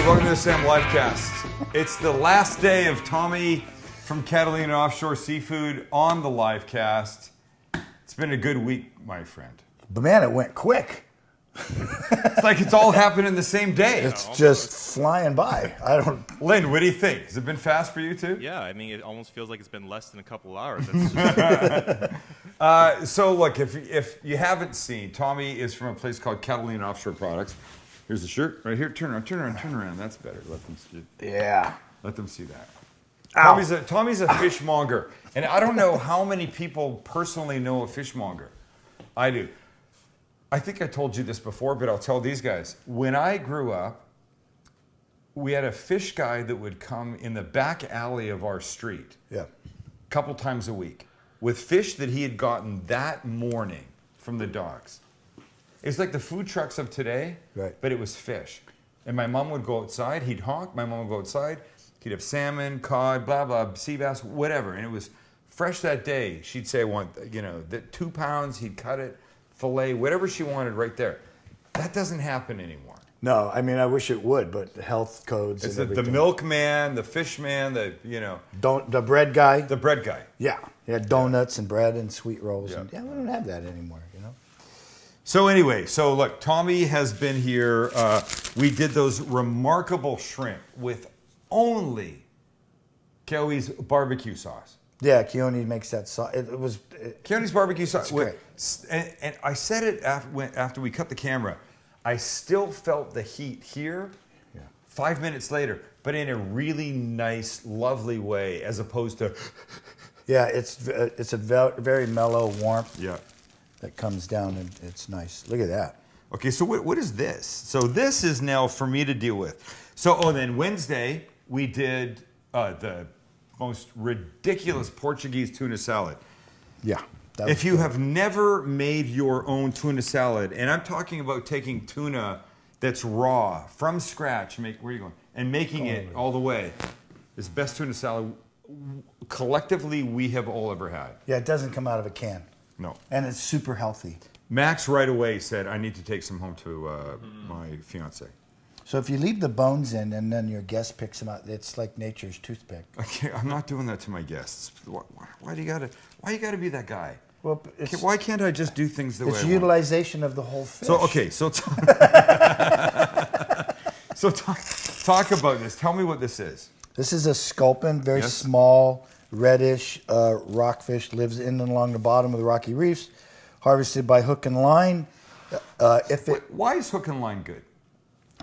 welcome to the Sam Livecast. It's the last day of Tommy from Catalina Offshore Seafood on the Livecast. It's been a good week, my friend. But man, it went quick. It's like it's all happened in the same day. It's just flying by. Lynn, what do you think? Has it been fast for you too? Yeah, I mean, it almost feels like it's been less than a couple hours. So look, if you haven't seen, Tommy is from a place called Catalina Offshore Products. Here's the shirt right here. Turn around. That's better. Let them see. Yeah. Let them see that. Ow. Tommy's a fishmonger, and I don't know how many people personally know a fishmonger. I do. I think I told you this before, but I'll tell these guys. When I grew up, we had a fish guy that would come in the back alley of our street a couple times a week with fish that he had gotten that morning from the docks. It's like the food trucks of today, but it was fish. And my mom would go outside, he'd honk, my mom would go outside, he'd have salmon, cod, blah, blah, sea bass, whatever. And it was fresh that day. She'd say, I want, 2 pounds, he'd cut it. Fillet, whatever she wanted right there. That doesn't happen anymore. No, I mean, I wish it would, but the health codes it's and everything. The milkman, the fish man, the bread guy. The bread guy. Yeah. He had donuts and bread and sweet rolls. Yeah. And we don't have that anymore, So anyway, look, Tommy has been here. We did those remarkable shrimp with only Kelly's barbecue sauce. Yeah, Keone makes that sauce. Keone's barbecue sauce. Great. And I said it after we cut the camera. I still felt the heat here 5 minutes later, but in a really nice, lovely way, as opposed to... Yeah, it's a very mellow warmth that comes down, and it's nice. Look at that. Okay, so what is this? So this is now for me to deal with. So, then Wednesday, we did the most ridiculous Portuguese tuna salad. Yeah. If you have never made your own tuna salad, and I'm talking about taking tuna that's raw from scratch, where are you going? And making it all the way, is the best tuna salad collectively we have all ever had. Yeah, it doesn't come out of a can. No. And it's super healthy. Max right away said, I need to take some home to my fiance. So if you leave the bones in and then your guest picks them out, it's like nature's toothpick. Okay, I'm not doing that to my guests. Why do you gotta be that guy? Well, why can't I just do things the way I want? It's utilization of the whole fish. So talk about this. Tell me what this is. This is a sculpin, very small, reddish rockfish, lives in and along the bottom of the rocky reefs, harvested by hook and line. Why is hook and line good?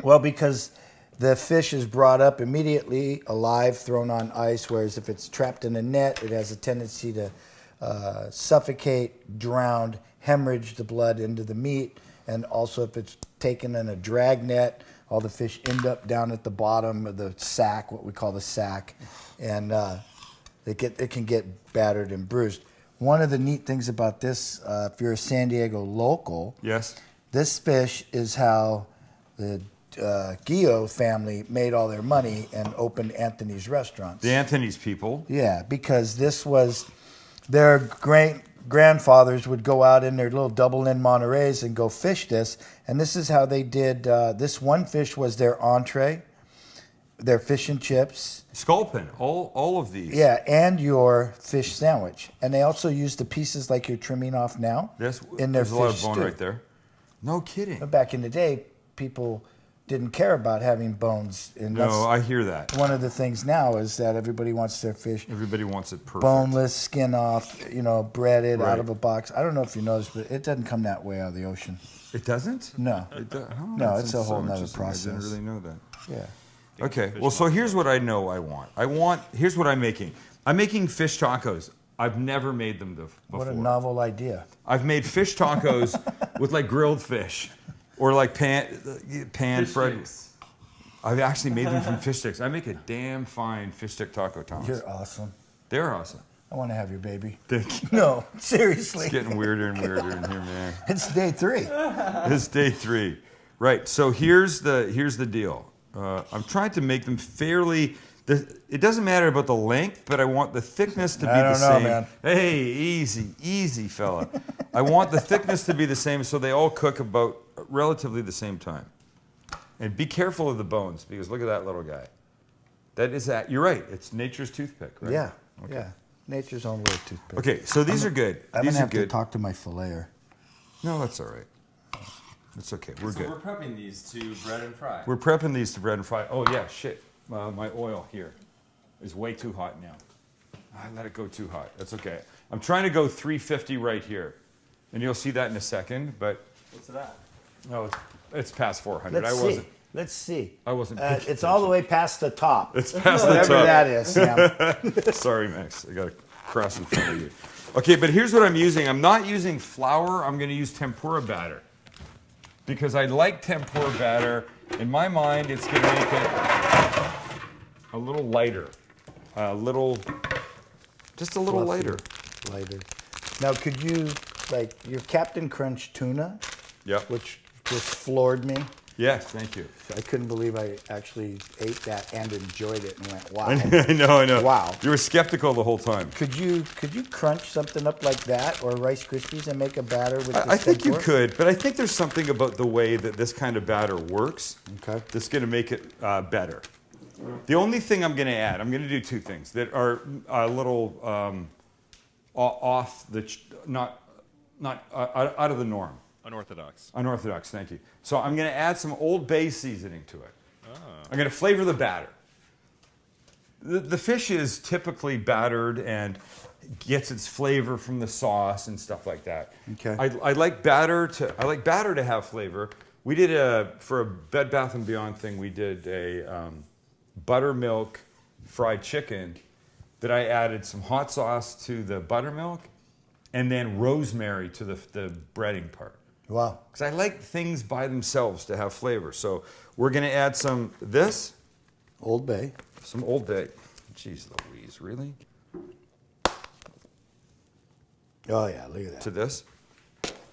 Well, because the fish is brought up immediately alive, thrown on ice, whereas if it's trapped in a net, it has a tendency to suffocate, drown, hemorrhage the blood into the meat. And also if it's taken in a drag net, all the fish end up down at the bottom of the sack, what we call the sack, and it can get battered and bruised. One of the neat things about this, if you're a San Diego local, this fish is how the Guillot family made all their money and opened Anthony's restaurants. The Anthony's people. Yeah, because this was their great-grandfathers would go out in their little double-in Monterey's and go fish this, and this is how they did. This one fish was their entree, their fish and chips. Sculpin, all of these. Yeah, and your fish sandwich. And they also used the pieces like you're trimming off now in their fish stew. There's a lot of bone right there. No kidding. But back in the day, people didn't care about having bones. And no, I hear that. One of the things now is that everybody wants their fish. Everybody wants it perfect. Boneless, skin off, breaded out of a box. I don't know if you noticed, but it doesn't come that way out of the ocean. It doesn't? No. No, it's a whole nother process. I didn't really know that. Yeah. Okay, well, so here's what I know I want. Here's what I'm making. I'm making fish tacos. I've never made them before. What a novel idea. I've made fish tacos with like grilled fish. Or like pan fried. I've actually made them from fish sticks. I make a damn fine fish stick taco, Thomas. You're awesome. They're awesome. I want to have your baby. Thank you. No, seriously. It's getting weirder and weirder in here, man. It's day 3. It's day 3. Right, so here's the deal. I'm trying to make them fairly... It doesn't matter about the length, but I want the thickness to be the same. Man. Hey, easy, fella. I want the thickness to be the same so they all cook about relatively the same time. And be careful of the bones because look at that little guy. That is that. You're right. It's nature's toothpick, right? Yeah. Okay. Yeah. Nature's own little toothpick. Okay, so these are good. I'm These gonna are have to good. talk to my filleter. No, that's all right. It's okay. We're So good. we're prepping these to bread and fry. We're prepping these to bread and fry. Oh yeah, shit. My oil here is way too hot now. I let it go too hot. That's okay. I'm trying to go 350 right here, and you'll see that in a second. But What's that? no, it's past 400. Let's I see. wasn't. Let's see. I wasn't. It's all the way past the top. It's past the Whatever top. that is, Sam. Sorry, Max. I got to cross in front of you. Okay, but here's what I'm using. I'm not using flour. I'm going to use tempura batter because I like tempura batter. In my mind, it's going to make it a little lighter, just a little lighter. Lighter. Now, could you, like, your Captain Crunch tuna, Yep. which just floored me. Yes, thank you. I couldn't believe I actually ate that and enjoyed it and went, wow. I know. Wow. You were skeptical the whole time. Could you crunch something up like that or Rice Krispies and make a batter with this I think you tempura? could, but I think there's something about the way that this kind of batter works Okay. that's going to make it better. The only thing I'm going to add, I'm going to do two things that are a little off the, not out of the norm. Unorthodox. Unorthodox, thank you. So I'm going to add some Old Bay seasoning to it. Oh. I'm going to flavor the batter. The fish is typically battered and gets its flavor from the sauce and stuff like that. Okay. I like batter to have flavor. We did for a Bed Bath & Beyond thing, we did a buttermilk fried chicken that I added some hot sauce to the buttermilk and then rosemary to the breading part. Wow. Because I like things by themselves to have flavor. So we're going to add some this, Old Bay. some Old Bay. Jeez Louise, really? Oh, yeah, look at that. To this.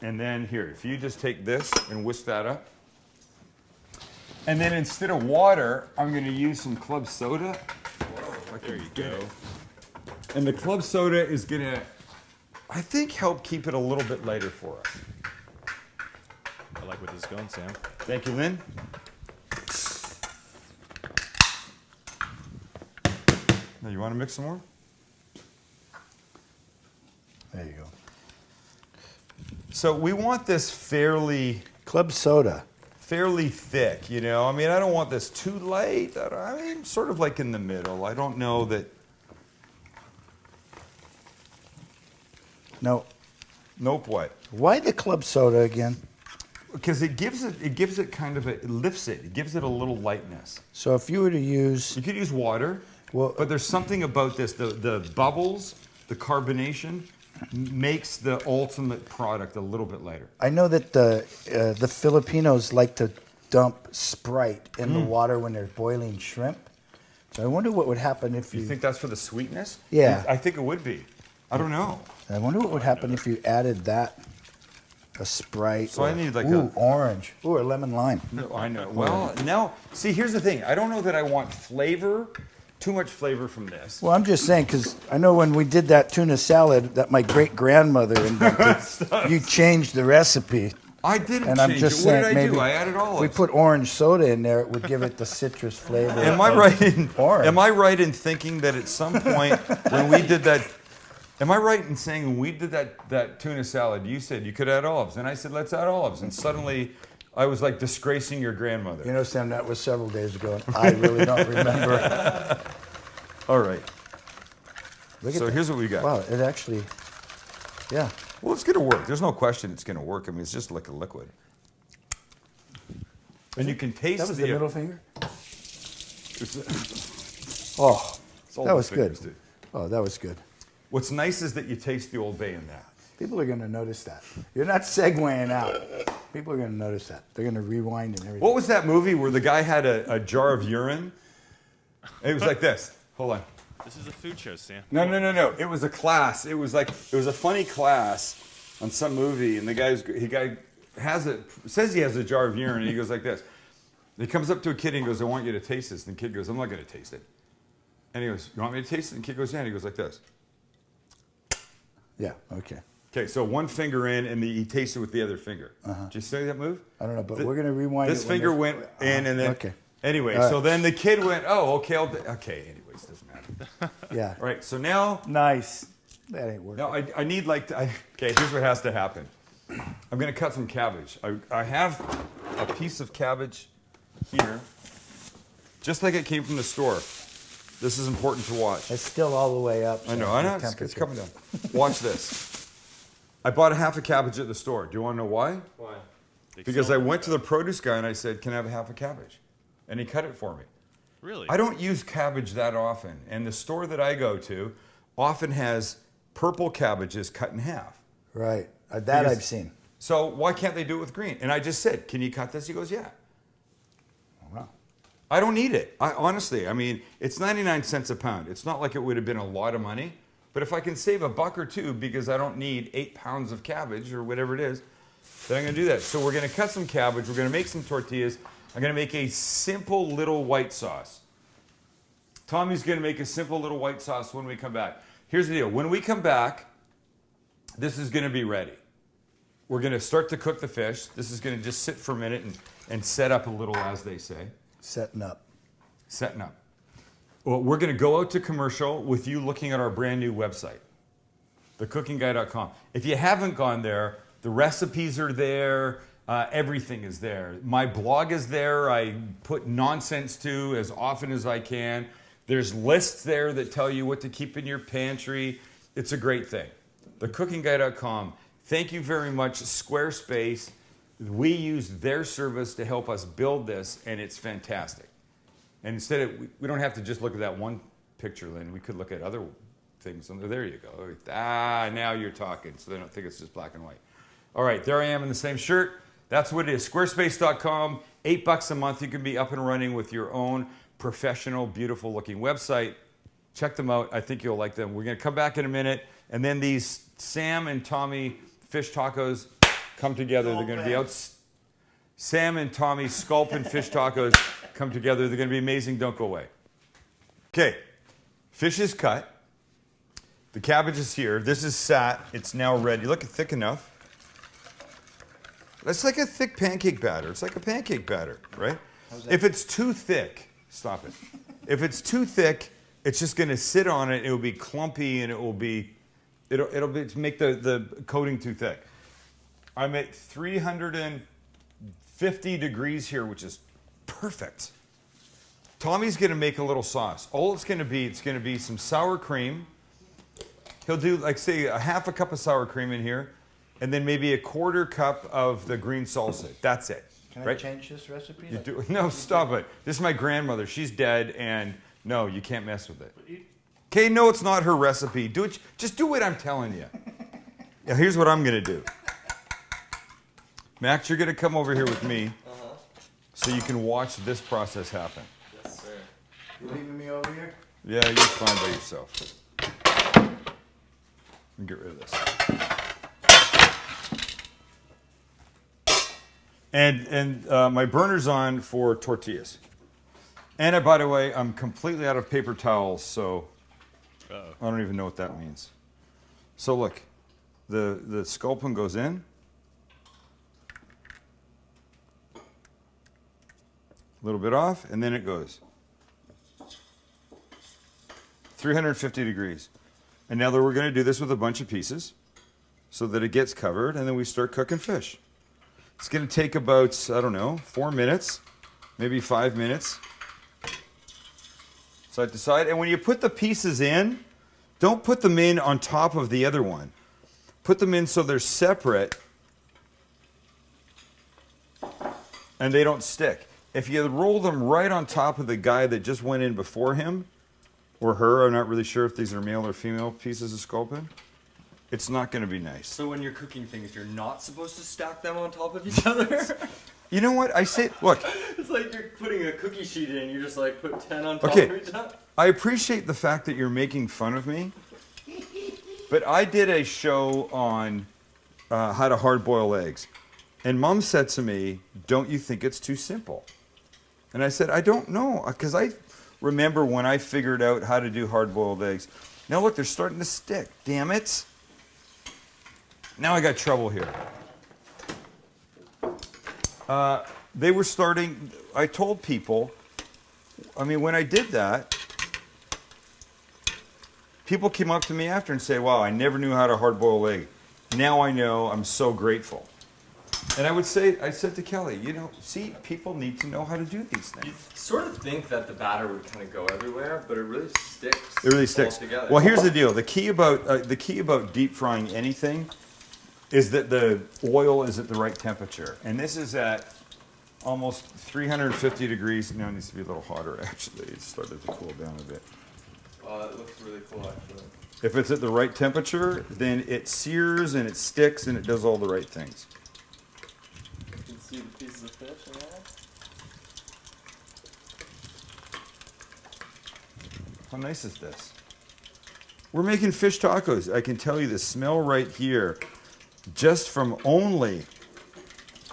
And then here, if you just take this and whisk that up. And then instead of water, I'm going to use some club soda. There you go. And the club soda is going to, I think, help keep it a little bit lighter for us. I like where this is going, Sam. Thank you, Lynn. Now, you want to mix some more? There you go. So we want this fairly Club soda. thick, you know? I mean, I don't want this too light. I mean, sort of like in the middle. I don't know that... No. Nope, what? Why the club soda again? Because it gives it kind of it lifts it. It gives it a little lightness. So if you were to use... You could use water, Well, but there's something about this. The bubbles, the carbonation, makes the ultimate product a little bit lighter. I know that the Filipinos like to dump Sprite in the water when they're boiling shrimp. So I wonder what would happen if You you... think that's for the sweetness? Yeah. I think it would be. I don't know. I wonder what would happen if you added that, a Sprite. So I need like ooh, orange. Ooh, or lemon lime. No, I know. Well, now, see, here's the thing. I don't know that I want flavor, too much flavor from this. Well, I'm just saying, because I know when we did that tuna salad that my great-grandmother invented, you changed the recipe. I didn't And change I'm just it. saying, What did I maybe do? I added olives. we put orange soda in there, it would give it the citrus flavor. Am I of right in orange. Am I right in thinking that at some point when we did that? Am I right in saying when we did that tuna salad, you said you could add olives, and I said let's add olives, and suddenly I was like disgracing your grandmother. You know, Sam, that was several days ago, and I really don't remember. All right. Look at So that. here's what we got. Wow, it actually, yeah. Well, it's gonna work. There's no question it's gonna work. I mean, it's just like a liquid. And you can taste That was the middle finger? It's Oh, all that the was good. fingers, dude. Oh, that was good. What's nice is that you taste the Old Bay in that. People are going to notice that. You're not segueing out. People are going to notice that. They're going to rewind and everything. What was that movie where the guy had a jar of urine? It was like this. Hold on. This is a food show, Sam. No. It was a class. It was a funny class on some movie, and the guy says he has a jar of urine, and he goes like this. He comes up to a kid and he goes, "I want you to taste this." And the kid goes, "I'm not going to taste it." And he goes, "You want me to taste it?" And the kid goes, "Yeah." And he goes like this. Yeah, okay. Okay, so one finger in, and he tasted with the other finger. Did you see that move? I don't know, but we're going to rewind This it. finger went in, and then... Okay. Anyway, All right. so then the kid went, oh, okay, okay, anyways, doesn't matter. Yeah. All right, so now... Nice. That ain't working. Now, I need okay, here's what has to happen. I'm going to cut some cabbage. I have a piece of cabbage here, just like it came from the store. This is important to watch. It's still all the way up. I know, the it's temperature. coming down. Watch this. I bought a half a cabbage at the store. Do you want to know why? Why? Because I went to the produce guy and I said, can I have a half a cabbage? And he cut it for me. Really? I don't use cabbage that often. And the store that I go to often has purple cabbages cut in half. Right. That Because- I've seen. So why can't they do it with green? And I just said, can you cut this? He goes, yeah. Wow. I don't need it. Honestly, I mean, it's 99 cents a pound. It's not like it would have been a lot of money. But if I can save $1 or $2 because I don't need 8 pounds of cabbage or whatever it is, then I'm going to do that. So we're going to cut some cabbage. We're going to make some tortillas. I'm going to make a simple little white sauce. Tommy's going to make a simple little white sauce when we come back. Here's the deal. When we come back, this is going to be ready. We're going to start to cook the fish. This is going to just sit for a minute and set up a little, as they say. Setting up. Setting up. Well, we're going to go out to commercial with you looking at our brand new website, thecookingguy.com. If you haven't gone there, the recipes are there. Everything is there. My blog is there. I put nonsense to as often as I can. There's lists there that tell you what to keep in your pantry. It's a great thing. Thecookingguy.com. Thank you very much, Squarespace. We use their service to help us build this, and it's fantastic. And instead of, we don't have to just look at that one picture, Lynn. We could look at other things. And there you go. Now you're talking. So they don't think it's just black and white. All right, there I am in the same shirt. That's what it is. Squarespace.com, $8 a month. You can be up and running with your own professional, beautiful looking website. Check them out. I think you'll like them. We're going to come back in a minute. And then these Sam and Tommy fish tacos come together. They're going to be out. Sam and Tommy sculpin fish tacos come together. They're going to be amazing. Don't go away. Okay, fish is cut. The cabbage is here. This is sat. It's now ready. Look, it's thick enough. It's like a thick pancake batter. It's like a pancake batter, right? If it's too thick, stop it. If it's too thick, it's just going to sit on it. It will be clumpy, and it'll make the coating too thick. I'm at 350 degrees here, which is perfect. Tommy's going to make a little sauce. All it's going to be some sour cream. He'll do, like, say, a half a cup of sour cream in here, and then maybe a quarter cup of the green salsa. That's it. Can right? I change this recipe? No, stop it. This is my grandmother. She's dead, and no, you can't mess with it. Okay, no, it's not her recipe. Do it. Just do what I'm telling you. Now, here's what I'm going to do. Max, you're going to come over here with me so you can watch this process happen. Yes, sir. You leaving me over here? Yeah, you're fine by yourself. Get rid of this. And my burner's on for tortillas. And by the way, I'm completely out of paper towels, so I don't even know what that means. So look, the sculpin goes in. A little bit off, and then it goes. 350 degrees. And now that we're going to do this with a bunch of pieces so that it gets covered, and then we start cooking fish. It's going to take about, I don't know, 4 minutes, maybe 5 minutes. Side to side. And when you put the pieces in, don't put them in on top of the other one. Put them in so they're separate and they don't stick. If you roll them right on top of the guy that just went in before him, or her, I'm not really sure if these are male or female pieces of sculpin, it's not going to be nice. So when you're cooking things, you're not supposed to stack them on top of each other? You know what? I say, look. It's like you're putting a cookie sheet in and you just like put 10 on top Okay, of each other. I appreciate the fact that you're making fun of me, but I did a show on how to hard boil eggs. And Mom said to me, don't you think it's too simple? And I said, I don't know, because I remember when I figured out how to do hard boiled eggs. Now look, they're starting to stick. Damn it. Now I got trouble here. They were starting, I told people, I mean, when I did that, people came up to me after and say, wow, I never knew how to hard boil egg. Now I know, I'm so grateful. And I said to Kelly, you know, see, people need to know how to do these You things. sort of think that the batter would kind of go everywhere, but it really sticks. It really sticks. all together. Well, here's the deal. The key about deep frying anything is that the oil is at the right temperature. And this is at almost 350 degrees. Now it needs to be a little hotter, actually. It started to cool down a bit. Oh, that looks really cool, actually. If it's at the right temperature, then it sears and it sticks and it does all the right things. You can see the pieces of fish in there. How nice is this? We're making fish tacos. I can tell you the smell right here, just from only,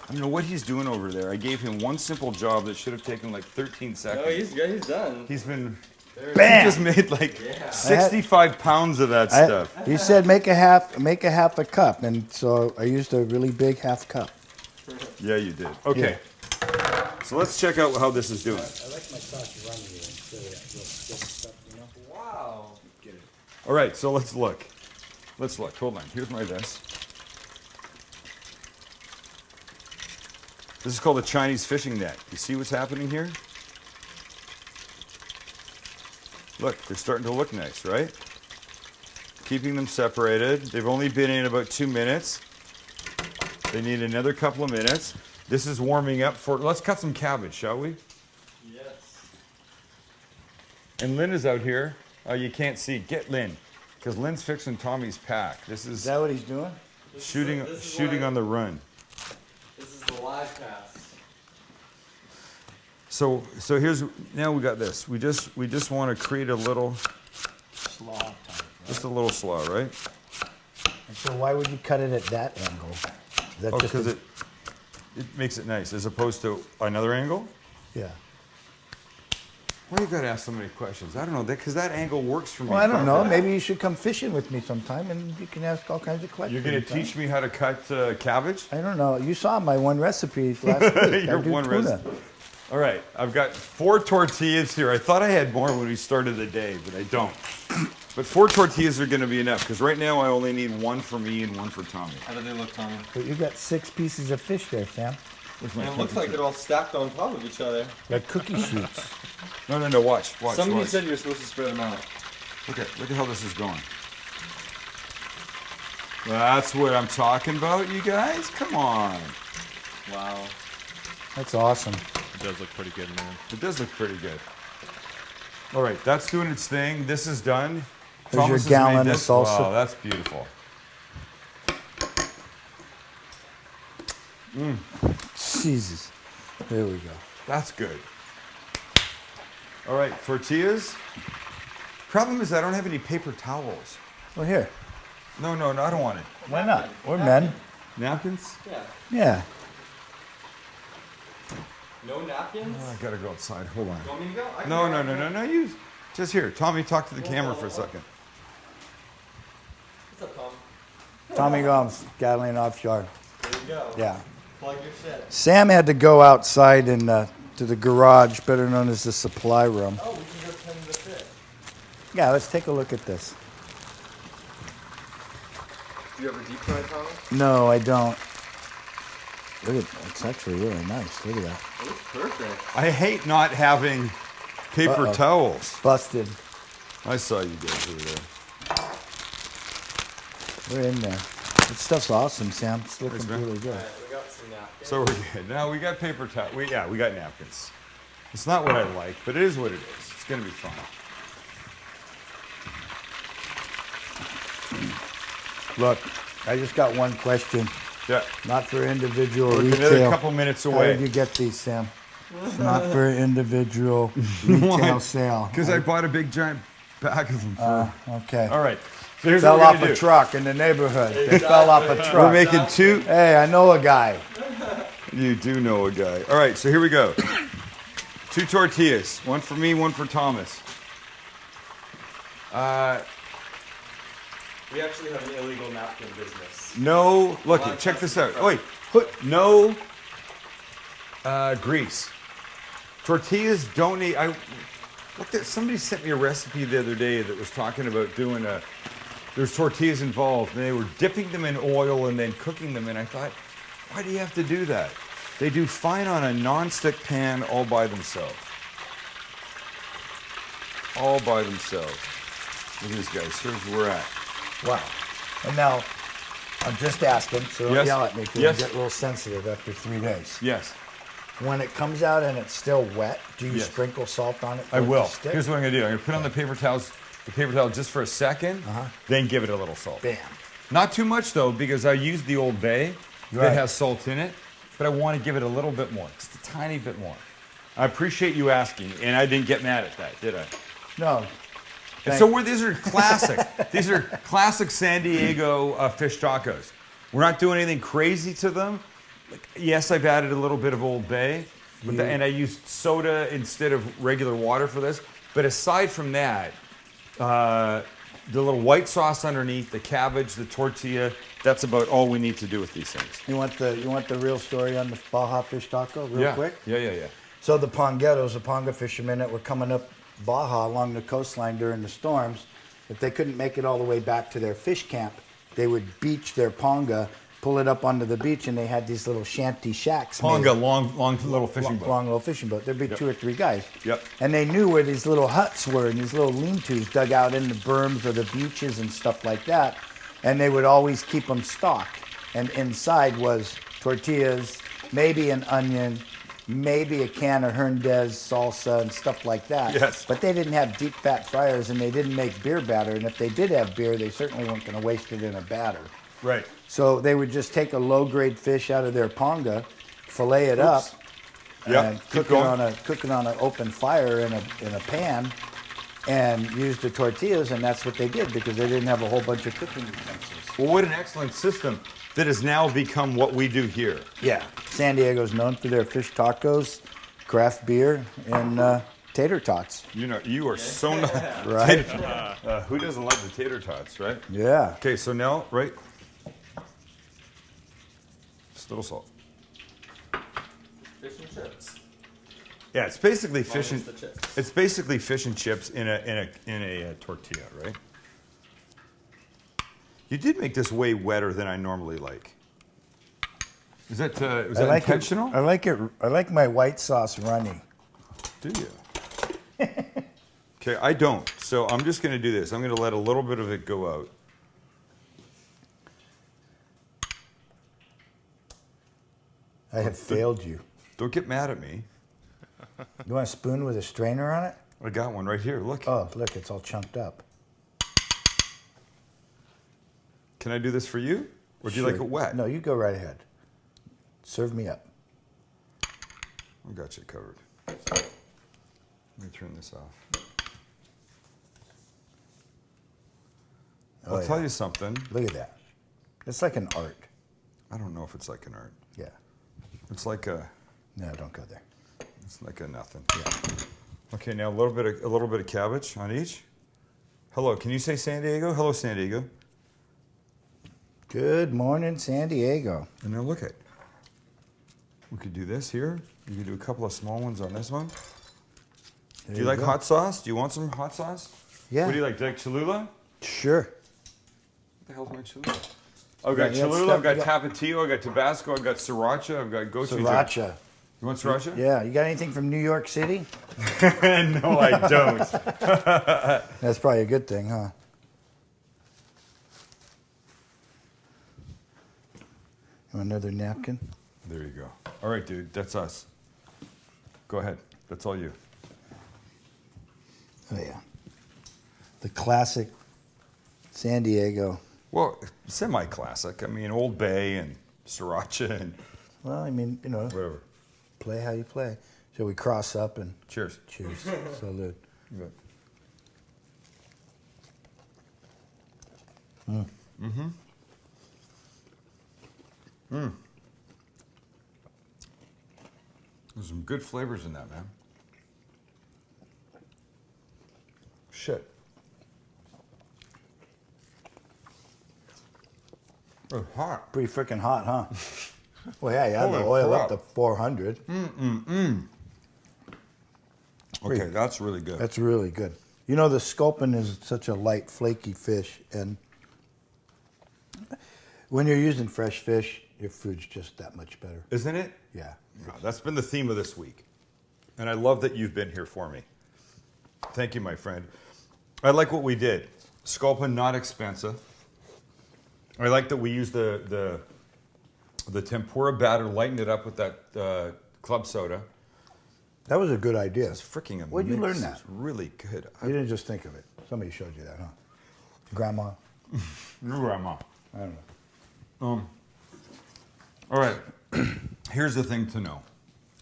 I don't know what he's doing over there. I gave him one simple job that should have taken like 13 seconds. Oh, he's done. He's been, Bam! he just made like 65 pounds of that stuff. He said make a half a cup, and so I used a really big half cup. Yeah, you did. Okay. So let's check out how this is doing. I like my sauce runny instead of stuff, you know. Wow. All right, so let's look. Let's look. Hold on. Here's my this. This is called a Chinese fishing net. You see what's happening here? Look, they're starting to look nice, right? Keeping them separated. They've only been in about 2 minutes. They need another couple of minutes. This is warming up for, let's cut some cabbage, shall we? Yes. And Lynn is out here. Oh, you can't see. Get Lynn, because Lynn's fixing Tommy's pack. This Is is that what he's doing? shooting why- on the run. This is the live pass. So here's, now we got this. We just want to create a little, Slaw type. just a little slaw, right? And so why would you cut it at that angle? Is that Oh, just because a- it makes it nice, as opposed to another angle. Yeah. Why you gotta ask so many questions? I don't know, because that angle works for me. Well, I don't know. Maybe you should come fishing with me sometime, and you can ask all kinds of questions. You're gonna teach me how to cut cabbage? I don't know. You saw my one recipe last week. Your I do one tuna. recipe. All right, I've got 4 tortillas here. I thought I had more when we started the day, but I don't. But 4 tortillas are gonna be enough, because right now I only need 1 for me and 1 for Tommy. How do they look, Tommy? But you got 6 pieces of fish there, Sam. Where's my And it looks like they're all stacked on top of each other. Like cookie sheets. No, watch. Somebody watch. said you're supposed to spread them out. Look at how this is going. That's what I'm talking about, you guys. Come on. Wow. That's awesome. It does look pretty good, man. It does look pretty good. All right, that's doing its thing. This is done. There's your has made gallon of this. salsa. Wow, that's beautiful. Jesus. There we go. That's good. All right, tortillas. Problem is I don't have any paper towels. Well, here. No, I don't want it. Why not? We're men. Napkins? Yeah. Yeah. No napkins? Oh, I gotta go outside. Hold on. You want me to go? I can No, go. no. You just here. Tommy, talk to the camera for a second. What's up, Tom? Tommy Gomes, Catalina Offshore. There you go. Yeah. Plug your shit. Sam had to go outside and to the garage, better known as the supply room. Oh, we can go tend the fish. Yeah, let's take a look at this. Do you have a deep fry, Tommy? No, I don't. Look at that. It's actually really nice. Look at that. It looks perfect. I hate not having paper Uh-oh. towels. Busted. I saw you guys over there. We're in there. This stuff's awesome, Sam. It's looking Thanks, man. really good. Alright, we got some napkins. So we're good. Now we got paper towel. We got napkins. It's not what I like, but it is what it is. It's gonna be fun. Look, I just got one question. Yeah. Not for individual We're retail. another couple minutes How away. did you get these, Sam? It's not for individual retail sale. Because I bought a big giant bag of them. Okay. All right. So here's Fell what we're off gonna a do. truck in the neighborhood. They fell off a We're truck. making 2. Hey, I know a guy. You do know a guy. All right. So here we go. 2 tortillas. 1 for me, 1 for Thomas. We actually have an illegal napkin business. No, look, Well, check this that's- out. Oh, wait, no grease. Tortillas don't need. Somebody sent me a recipe the other day that was talking about doing a. There's tortillas involved, and they were dipping them in oil and then cooking them. And I thought, why do you have to do that? They do fine on a non-stick pan all by themselves. All by themselves. Look at this, guys. Here's where we're at. Wow. And now, I'm just asking, so don't Yes. yell at me because Yes. I get a little sensitive after 3 days. Yes, When it comes out and it's still wet, do you Yes. sprinkle salt on it? for I it to will. stick? Here's what I'm gonna do. I'm gonna put on the paper towel just for a second, then give it a little salt. Bam. Not too much though, because I used the Old Bay Right. that has salt in it, but I want to give it a little bit more, just a tiny bit more. I appreciate you asking, and I didn't get mad at that, did I? No. And so these are classic. These are classic San Diego fish tacos. We're not doing anything crazy to them. Yes, I've added a little bit of Old Bay, and I used soda instead of regular water for this. But aside from that, the little white sauce underneath, the cabbage, the tortilla, that's about all we need to do with these things. You want the real story on the Baja fish taco real quick? Yeah. So the Ponguetos, the Ponga fishermen that were coming up Baja along the coastline during the storms, if they couldn't make it all the way back to their fish camp, they would beach their Ponga, pull it up onto the beach, and they had these little shanty shacks. Ponga, made. long little fishing boat. Long little fishing boat. There'd be 2 or 3 guys. Yep. And they knew where these little huts were and these little lean-tos dug out in the berms or the beaches and stuff like that. And they would always keep them stocked. And inside was tortillas, maybe an onion, maybe a can of Hernandez salsa and stuff like that. Yes. But they didn't have deep fat fryers and they didn't make beer batter. And if they did have beer, they certainly weren't going to waste it in a batter. Right. So they would just take a low-grade fish out of their Ponga, fillet it up, Yep, and keep cook it going. on an open fire in a pan, and use the tortillas, and that's what they did because they didn't have a whole bunch of cooking utensils. Well, what an excellent system that has now become what we do here. Yeah, San Diego's known for their fish tacos, craft beer, and tater tots. You are so not Right? who doesn't love the tater tots, right? Yeah. Okay, so now, right? Just a little salt. Fish and chips. Yeah, it's basically fish and Minus the chips. it's basically fish and chips in a tortilla, right? You did make this way wetter than I normally like. Was that intentional? I like it. I like my white sauce runny. Do you? Okay, I don't. So I'm just going to do this. I'm going to let a little bit of it go out. I have failed you. Don't get mad at me. You want a spoon with a strainer on it? I got one right here. Look. Oh, look, it's all chunked up. Can I do this for you? Or do you like Sure. it wet? No, you go right ahead. Serve me up. I got you covered. Let me turn this off. Oh, I'll yeah. tell you something. Look at that. It's like an art. I don't know if it's like an art. Yeah. It's like a No, don't go there. nothing. Yeah. Okay, now a little bit of cabbage on each. Hello, can you say San Diego? Hello, San Diego. Good morning, San Diego. And now look at. We could do this here. You could do a couple of small ones on this one. There Do you like go. hot sauce? Do you want some hot sauce? Yeah. What do you like? Do you like Cholula? What Sure. the hell's my Cholula? I've got Yeah, Cholula, I've got stuff- Tapatio, I've got Tabasco, I've got Sriracha, I've got gochujang. Sriracha. You want Sriracha? Yeah. You got anything from New York City? No, I don't. That's probably a good thing, huh? You want another napkin? There you go. All right, dude, that's us. Go ahead. That's all you. Oh, yeah. The classic San Diego. Well, semi-classic. I mean, Old Bay and Sriracha and Well, I mean, you know, whatever. play how you play. Shall we cross up and Cheers. cheers? Salute. You bet. There's some good flavors in that, man. Shit. It's hot. Pretty freaking hot, huh? Well, yeah, you had the Holy oil crap. up to 400. Okay, that's really good. That's really good. You know, the sculpin is such a light, flaky fish, and when you're using fresh fish, your food's just that much better. Isn't it? Yeah. Yeah, that's been the theme of this week. And I love that you've been here for me. Thank you, my friend. I like what we did. Sculpin, not expensive. I like that we used the tempura batter, lightened it up with that club soda. That was a good idea. It's freaking amazing. Where'd you learn that? It's really good. You didn't just think of it. Somebody showed you that, huh? Grandma? Your grandma. I don't know. All right. Here's the thing to know.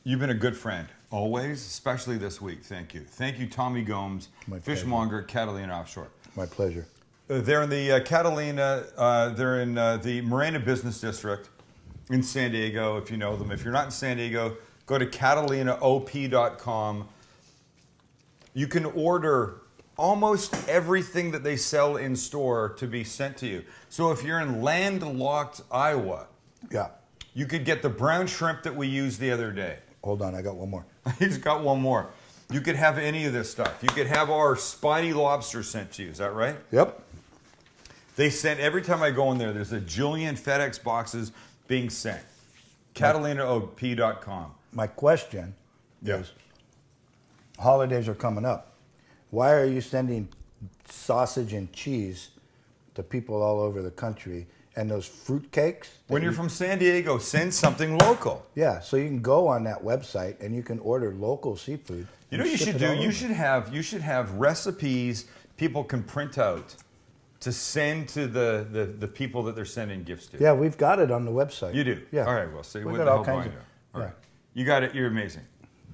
You've been a good friend, always, especially this week. Thank you. Thank you, Tommy Gomes, My fishmonger, Catalina Offshore. My pleasure. They're in the Catalina, they're in the Morena Business District in San Diego, if you know them. If you're not in San Diego, go to catalinaop.com. You can order almost everything that they sell in store to be sent to you. So if you're in landlocked Iowa, Yeah. you could get the brown shrimp that we used the other day. Hold on, I got one more. He's got one more. You could have any of this stuff. You could have our spiny lobster sent to you. Is that right? Yep. They sent, every time I go in there, there's a jillion FedEx boxes being sent. CatalinaOP.com. My question Yeah. is, holidays are coming up. Why are you sending sausage and cheese to people all over the country and those fruit cakes? When you're from San Diego, send something local. Yeah, so you can go on that website and you can order local seafood. You know and what you ship should it all do? You over. should have recipes people can print out to send to the people that they're sending gifts to. Yeah, we've got it on the website. You do? Yeah. All right, well, see, We've what got the all hell do I kinds know? of- All right. yeah. You got it. You're amazing.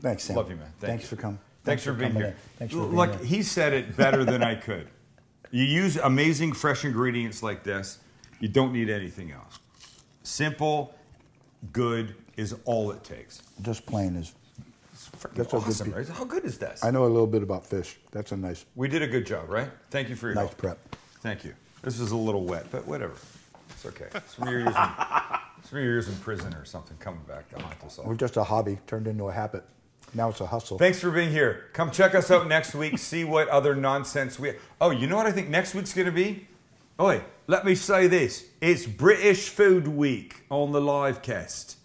Thanks, Sam. Love you, man. Thanks for coming. Thanks for being coming here. in. Thanks for being Look, here. he said it better than I could. You use amazing fresh ingredients like this, you don't need anything else. Simple, good is all it takes. Just plain is. It's freaking That's a good awesome, piece. right? How good is this? I know a little bit about fish. That's a nice We did a good job, right? Thank you for your help. prep. Thank you. This is a little wet, but whatever. It's okay. It's from your years in prison or something coming back to haunt us all. We're just a hobby turned into a habit. Now it's a hustle. Thanks for being here. Come check us out next week. See what other nonsense we. Oh, you know what I think next week's going to be? Oi, let me say this. It's British Food Week on the live cast.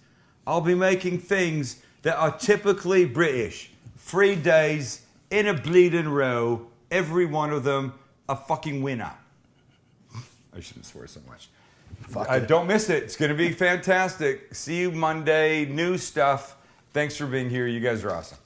I'll be making things that are typically British. 3 days in a bleeding row. Every one of them a fucking winner. I shouldn't swear so much. Don't miss it. It's going to be fantastic. See you Monday. New stuff. Thanks for being here. You guys are awesome.